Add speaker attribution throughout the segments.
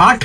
Speaker 1: 8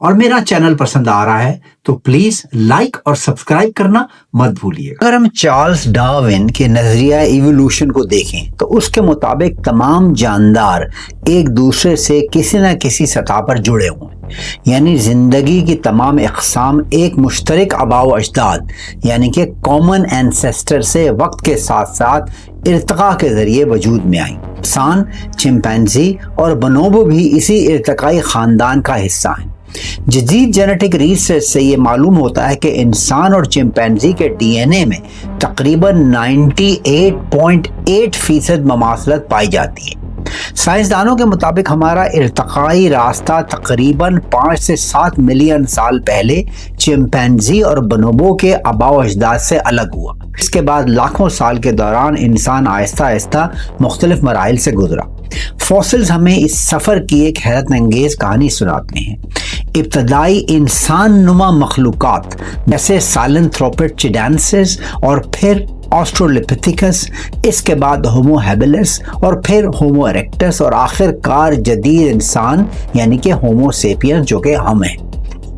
Speaker 1: اور میرا چینل پسند آ رہا ہے تو پلیز لائک اور سبسکرائب کرنا مت بھولیے.
Speaker 2: اگر ہم چارلس ڈارون کے نظریہ ایوولوشن کو دیکھیں تو اس کے مطابق تمام جاندار ایک دوسرے سے کسی نہ کسی سطح پر جڑے ہوئے ہیں. یعنی زندگی کی تمام اقسام ایک مشترک آباء و اجداد یعنی کہ کامن اینسیسٹر سے وقت کے ساتھ ساتھ ارتقاء کے ذریعے وجود میں آئیں. انسان، چمپینزی اور بونوبو بھی اسی ارتقائی خاندان کا حصہ ہیں. جدید جینیٹک ریسرچ سے یہ معلوم ہوتا ہے کہ انسان اور چمپینزی کے ڈی این اے میں تقریباً 98.8% مماثلت پائی جاتی ہے. سائنسدانوں کے مطابق ہمارا ارتقائی راستہ تقریباً 5 سے 7 ملین سال پہلے چمپینزی اور بونوبو کے آباء و اجداد سے الگ ہوا. اس کے بعد لاکھوں سال کے دوران انسان آہستہ آہستہ مختلف مراحل سے گزرا. فوسلز ہمیں اس سفر کی ایک حیرت انگیز کہانی سناتے ہیں. ابتدائی انسان نما مخلوقات جیسے سائلنتھروپڈ چیڈانسز اور پھر آسٹرولوپیتھیکس، اس کے بعد ہومو ہیبلس اور پھر ہومو ایرکٹس اور آخر کار جدید انسان یعنی کہ ہومو سیپینس جو کہ ہم ہیں.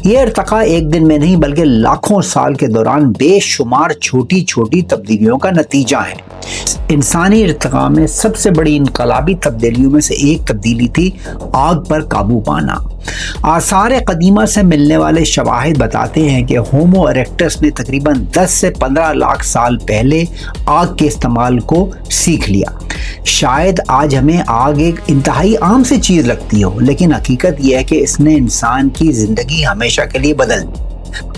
Speaker 2: یہ ارتقاء ایک دن میں نہیں بلکہ لاکھوں سال کے دوران بے شمار چھوٹی چھوٹی تبدیلیوں کا نتیجہ ہے. انسانی ارتقاء میں سب سے بڑی انقلابی تبدیلیوں میں سے ایک تبدیلی تھی آگ پر قابو پانا. آثار قدیمہ سے ملنے والے شواہد بتاتے ہیں کہ ہومو ایرکٹس نے تقریباً 10 سے 15 لاکھ سال پہلے آگ کے استعمال کو سیکھ لیا. شاید آج ہمیں آگ ایک انتہائی عام سی چیز لگتی ہو، لیکن حقیقت یہ ہے کہ اس نے انسان کی زندگی ہمیشہ کے لیے بدل دی.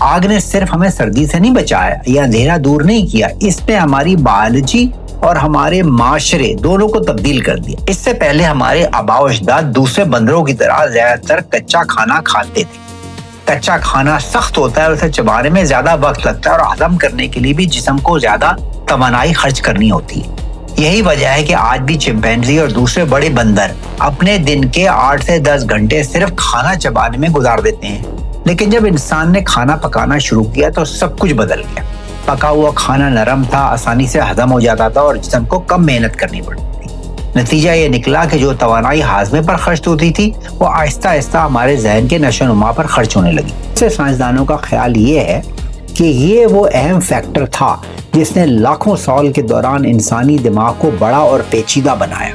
Speaker 2: آگ نے صرف ہمیں سردی سے نہیں بچایا یا اندھیرا دور نہیں کیا، اس نے ہماری بایولوجی اور ہمارے معاشرے دونوں کو تبدیل کر دیا. اس سے پہلے ہمارے آباء و اجداد دوسرے بندروں کی طرح زیادہ تر کچا کھانا کھاتے تھے. کچا کھانا سخت ہوتا ہے اور اسے چبانے میں زیادہ وقت لگتا ہے اور ہضم کرنے کے لیے بھی جسم کو زیادہ توانائی خرچ کرنی ہوتی ہے. یہی وجہ ہے کہ آج بھی چمپینزی اور دوسرے بڑے بندر اپنے دن کے 8 سے 10 گھنٹے صرف کھانا چبانے میں گزار دیتے ہیں. لیکن جب انسان نے کھانا پکانا شروع کیا تو سب کچھ بدل گیا. پکا ہوا کھانا نرم تھا، آسانی سے ہضم ہو جاتا تھا اور جسم کو کم محنت کرنی پڑتی تھی. نتیجہ یہ نکلا کہ جو توانائی ہاضمے پر خرچ ہوتی تھی وہ آہستہ آہستہ ہمارے ذہن کے نشو و نما پر خرچ ہونے لگی. اس سے سائنسدانوں کا خیال یہ ہے کہ یہ وہ اہم فیکٹر تھا جس نے لاکھوں سال کے دوران انسانی دماغ کو بڑا اور پیچیدہ بنایا.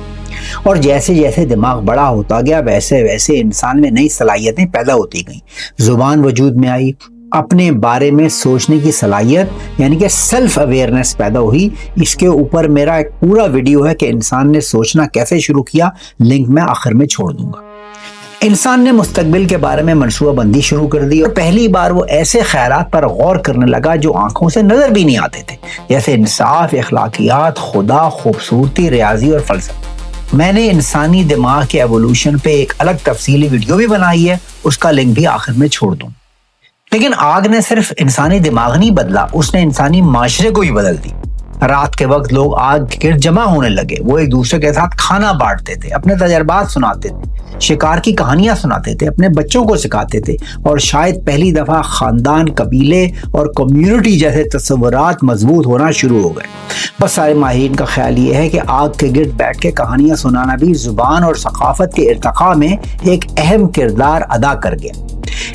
Speaker 2: اور جیسے جیسے دماغ بڑا ہوتا گیا ویسے ویسے انسان میں نئی صلاحیتیں پیدا ہوتی گئیں. زبان وجود میں آئی، اپنے بارے میں سوچنے کی صلاحیت یعنی کہ سیلف اویئرنیس پیدا ہوئی. اس کے اوپر میرا ایک پورا ویڈیو ہے کہ انسان نے سوچنا کیسے شروع کیا، لنک میں آخر میں چھوڑ دوں گا. انسان نے مستقبل کے بارے میں منصوبہ بندی شروع کر دی اور پہلی بار وہ ایسے خیالات پر غور کرنے لگا جو آنکھوں سے نظر بھی نہیں آتے تھے، جیسے انصاف، اخلاقیات، خدا، خوبصورتی، ریاضی اور فلسفہ. میں نے انسانی دماغ کے ایوولوشن پہ ایک الگ تفصیلی ویڈیو بھی بنائی ہے، اس کا لنک بھی آخر میں چھوڑ دوں. لیکن آگ نے صرف انسانی دماغ نہیں بدلا، اس نے انسانی معاشرے کو بھی بدل دی. رات کے وقت لوگ آگ کے گرد جمع ہونے لگے. وہ ایک دوسرے کے ساتھ کھانا بانٹتے تھے، اپنے تجربات سناتے تھے، شکار کی کہانیاں سناتے تھے، اپنے بچوں کو سکھاتے تھے اور شاید پہلی دفعہ خاندان، قبیلے اور کمیونٹی جیسے تصورات مضبوط ہونا شروع ہو گئے. بس سارے ماہرین کا خیال یہ ہے کہ آگ کے گرد بیٹھ کے کہانیاں سنانا بھی زبان اور ثقافت کے ارتقاء میں ایک اہم کردار ادا کر گیا.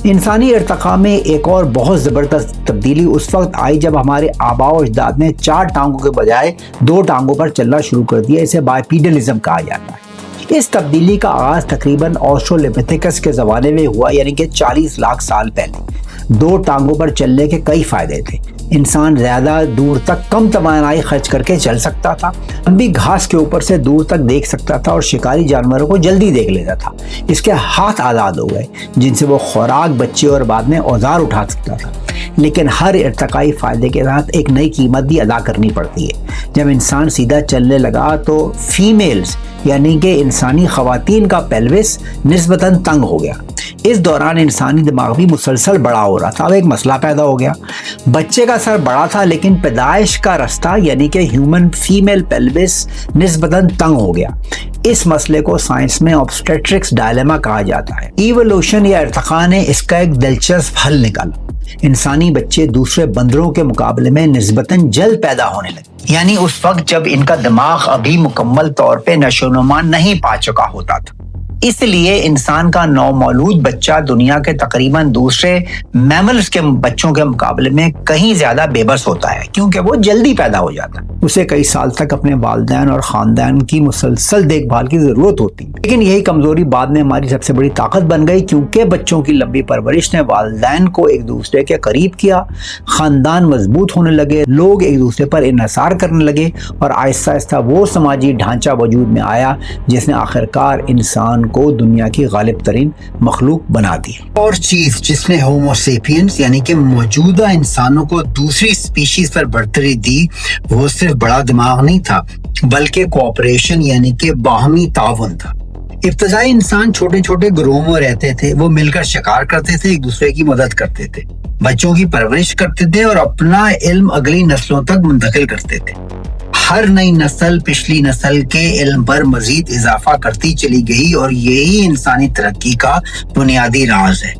Speaker 2: انسانی ارتقاء میں ایک اور بہت زبردست تبدیلی اس وقت آئی جب ہمارے آباء و اجداد نے 4 ٹانگوں کے بجائے 2 ٹانگوں پر چلنا شروع کر دیا. اسے بائیپیڈلزم کہا جاتا ہے. اس تبدیلی کا آغاز تقریباً آسٹرولوپیتھیکس کے زمانے میں ہوا، یعنی کہ 40 لاکھ سال پہلے. 2 ٹانگوں پر چلنے کے کئی فائدے تھے. انسان زیادہ دور تک کم توانائی خرچ کر کے چل سکتا تھا، لمبی گھاس کے اوپر سے دور تک دیکھ سکتا تھا اور شکاری جانوروں کو جلدی دیکھ لیتا تھا. اس کے ہاتھ آزاد ہو گئے جن سے وہ خوراک، بچے اور بعد میں اوزار اٹھا سکتا تھا. لیکن ہر ارتقائی فائدے کے ساتھ ایک نئی قیمت بھی ادا کرنی پڑتی ہے. جب انسان سیدھا چلنے لگا تو فیمیلز یعنی کہ انسانی خواتین کا پیلوس نسبتاً تنگ ہو گیا. اس دوران انسانی دماغ بھی مسلسل بڑا ہو رہا تھا. اب ایک مسئلہ پیدا ہو گیا. بچے کا سر بڑا تھا لیکن پیدائش کا رستہ یعنی کہ ہیومن فیمیل پیلوس نسبتاً تنگ ہو گیا. اس مسئلے کو سائنس میں obstetrics ڈائلیما کہا جاتا ہے. ایوولوشن یا ارتقاء نے اس کا ایک دلچسپ حل نکالا. انسانی بچے دوسرے بندروں کے مقابلے میں نسبتاً جلد پیدا ہونے لگے، یعنی اس وقت جب ان کا دماغ ابھی مکمل طور پہ نشو و نما نہیں پا چکا ہوتا تھا. اس لیے انسان کا نومولود بچہ دنیا کے تقریباً دوسرے میملز کے بچوں کے مقابلے میں کہیں زیادہ بے بس ہوتا ہے، کیونکہ وہ جلدی پیدا ہو جاتا ہے۔ اسے کئی سال تک اپنے والدین اور خاندان کی مسلسل دیکھ بھال کی ضرورت ہوتی ہے، لیکن یہی کمزوری بعد میں ہماری سب سے بڑی طاقت بن گئی، کیونکہ بچوں کی لمبی پرورش نے والدین کو ایک دوسرے کے قریب کیا، خاندان مضبوط ہونے لگے، لوگ ایک دوسرے پر انحصار کرنے لگے، اور آہستہ آہستہ وہ سماجی ڈھانچہ وجود میں آیا جس نے آخرکار انسان کو دنیا کی غالب ترین مخلوق بنا دی۔
Speaker 1: اور چیز جس نے ہومو سیپینس یعنی کہ موجودہ انسانوں کو دوسری سپیشیز پر برتری دی، وہ صرف بڑا دماغ نہیں تھا بلکہ کوآپریشن یعنی کہ باہمی تعاون تھا۔ ابتدائی انسان چھوٹے چھوٹے گروہوں میں رہتے تھے، وہ مل کر شکار کرتے تھے، ایک دوسرے کی مدد کرتے تھے، بچوں کی پرورش کرتے تھے اور اپنا علم اگلی نسلوں تک منتقل کرتے تھے۔ ہر نئی نسل پچھلی نسل کے علم پر مزید اضافہ کرتی چلی گئی، اور یہی انسانی ترقی کا بنیادی راز ہے۔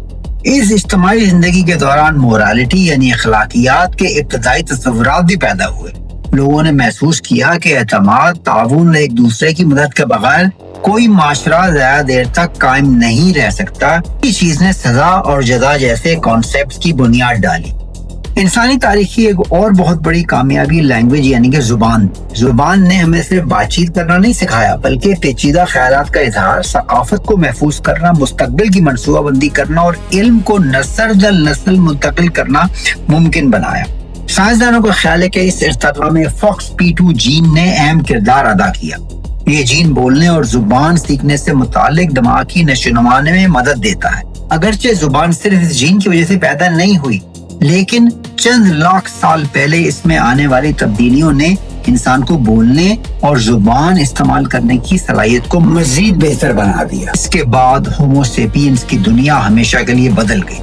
Speaker 1: اس اجتماعی زندگی کے دوران مورالٹی یعنی اخلاقیات کے ابتدائی تصورات بھی پیدا ہوئے۔ لوگوں نے محسوس کیا کہ اعتماد، تعاون، ایک دوسرے کی مدد کے بغیر کوئی معاشرہ زیادہ دیر تک قائم نہیں رہ سکتا۔ اس چیز نے سزا اور جزا جیسے کانسیپٹس کی بنیاد ڈالی۔ انسانی تاریخ کی ایک اور بہت بڑی کامیابی لینگویج یعنی کہ زبان نے ہمیں صرف بات چیت کرنا نہیں سکھایا، بلکہ پیچیدہ خیالات کا اظہار، ثقافت کو محفوظ کرنا، مستقبل کی منصوبہ بندی کرنا اور علم کو نسل در نسل منتقل کرنا ممکن بنایا۔ سائنسدانوں کا خیال ہے کہ اس ارتقاء میں FOXP2 جین نے اہم کردار ادا کیا۔ یہ جین بولنے اور زبان سیکھنے سے متعلق دماغ کی نشوونما میں مدد دیتا ہے۔ اگرچہ زبان صرف اس جین کی وجہ سے پیدا نہیں ہوئی، لیکن چند لاکھ سال پہلے اس میں آنے والی تبدیلیوں نے انسان کو بولنے اور زبان استعمال کرنے کی صلاحیت کو مزید بہتر بنا دیا۔ اس کے بعد ہومو سیپینس کی دنیا ہمیشہ کے لیے بدل گئی،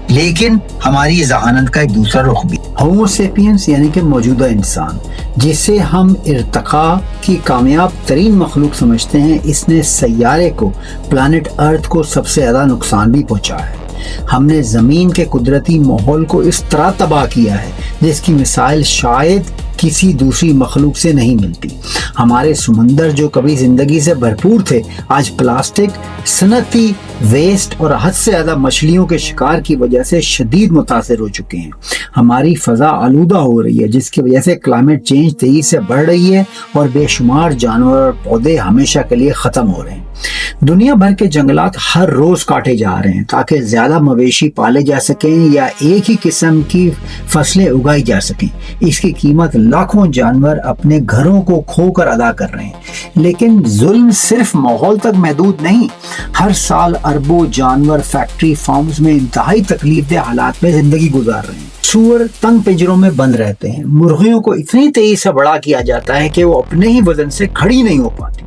Speaker 1: لیکن ہماری ذہانت کا ایک دوسرا رخ بھی۔ ہومو سیپینس یعنی کہ موجودہ انسان، جسے ہم ارتقاء کی کامیاب ترین مخلوق سمجھتے ہیں، اس نے سیارے کو، پلانٹ ارتھ کو سب سے زیادہ نقصان بھی پہنچایا ہے۔ ہم نے زمین کے قدرتی ماحول کو اس طرح تباہ کیا ہے جس کی مثال شاید کسی دوسری مخلوق سے نہیں ملتی۔ ہمارے سمندر جو کبھی زندگی سے بھرپور تھے، آج پلاسٹک، صنعتی ویسٹ اور حد سے زیادہ مچھلیوں کے شکار کی وجہ سے شدید متاثر ہو چکے ہیں۔ ہماری فضا آلودہ ہو رہی ہے، جس کی وجہ سے کلائمیٹ چینج تیزی سے بڑھ رہی ہے اور بے شمار جانور اور پودے ہمیشہ کے لیے ختم ہو رہے ہیں۔ دنیا بھر کے جنگلات ہر روز کاٹے جا رہے ہیں تاکہ زیادہ مویشی پالے جا سکیں یا ایک ہی قسم کی فصلیں اگائی جا سکیں۔ اس کی قیمت لاکھوں جانور اپنے گھروں کو کھو کر ادا کر رہے ہیں۔ لیکن ظلم صرف ماحول تک محدود نہیں، ہر سال اربوں جانور فیکٹری فارمز میں انتہائی تکلیف دہ حالات میں زندگی گزار رہے ہیں۔ سور تنگ پنجروں میں بند رہتے ہیں، مرغیوں کو اتنی تیزی سے بڑا کیا جاتا ہے کہ وہ اپنے ہی وزن سے کھڑی نہیں ہو پاتی،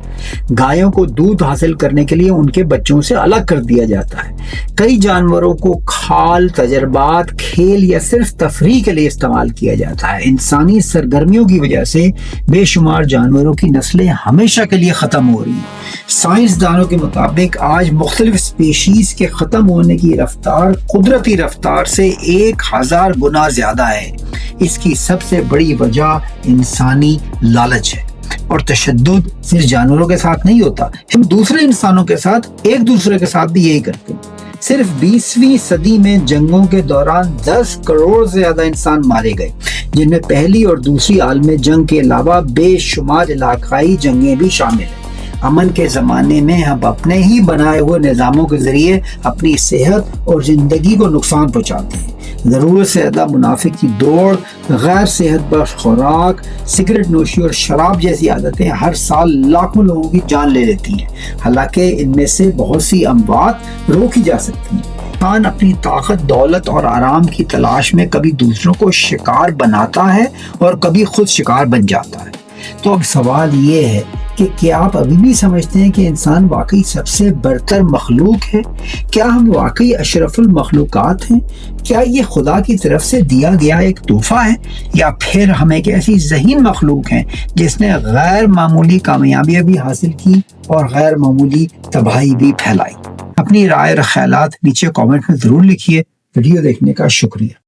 Speaker 1: گایوں کو دودھ حاصل کرنے کے لیے ان کے بچوں سے الگ کر دیا جاتا ہے، کئی جانوروں کو کھال، تجربات، کھیل یا صرف تفریح کے لیے استعمال کیا جاتا ہے۔ انسانی سرگرمیوں کی وجہ سے بے شمار جانوروں کی نسلیں ہمیشہ کے لیے ختم ہو رہی ہیں۔ سائنسدانوں کے مطابق آج مختلف سپیشیز کے ختم ہونے کی رفتار قدرتی رفتار سے 1000 گنا زیادہ ہے۔ اس کی سب سے بڑی وجہ انسانی لالچ ہے، اور تشدد صرف جانوروں کے ساتھ نہیں ہوتا، ہم دوسرے انسانوں کے ساتھ، ایک دوسرے کے ساتھ بھی یہی کرتے ہیں۔ صرف 20ویں صدی میں جنگوں کے دوران 10 کروڑ سے زیادہ انسان مارے گئے، جن میں پہلی اور دوسری عالمی جنگ کے علاوہ بے شمار علاقائی جنگیں بھی شامل ہیں۔ امن کے زمانے میں ہم اپنے ہی بنائے ہوئے نظاموں کے ذریعے اپنی صحت اور زندگی کو نقصان پہنچاتے ہیں۔ ضرورت سے زیادہ منافع کی دوڑ، غیر صحت بخش خوراک، سگریٹ نوشی اور شراب جیسی عادتیں ہر سال لاکھوں لوگوں کی جان لے لیتی ہیں، حالانکہ ان میں سے بہت سی اموات روکی جا سکتی ہیں۔ انسان اپنی طاقت، دولت اور آرام کی تلاش میں کبھی دوسروں کو شکار بناتا ہے اور کبھی خود شکار بن جاتا ہے۔ تو اب سوال یہ ہے کہ کیا آپ ابھی بھی سمجھتے ہیں کہ انسان واقعی سب سے برتر مخلوق ہے؟ کیا ہم واقعی اشرف المخلوقات ہیں؟ کیا یہ خدا کی طرف سے دیا گیا ایک تحفہ ہے، یا پھر ہم ایک ایسی ذہین مخلوق ہیں جس نے غیر معمولی کامیابیاں بھی حاصل کی اور غیر معمولی تباہی بھی پھیلائی؟ اپنی رائے اور خیالات نیچے کامنٹ میں ضرور لکھیے۔ ویڈیو دیکھنے کا شکریہ۔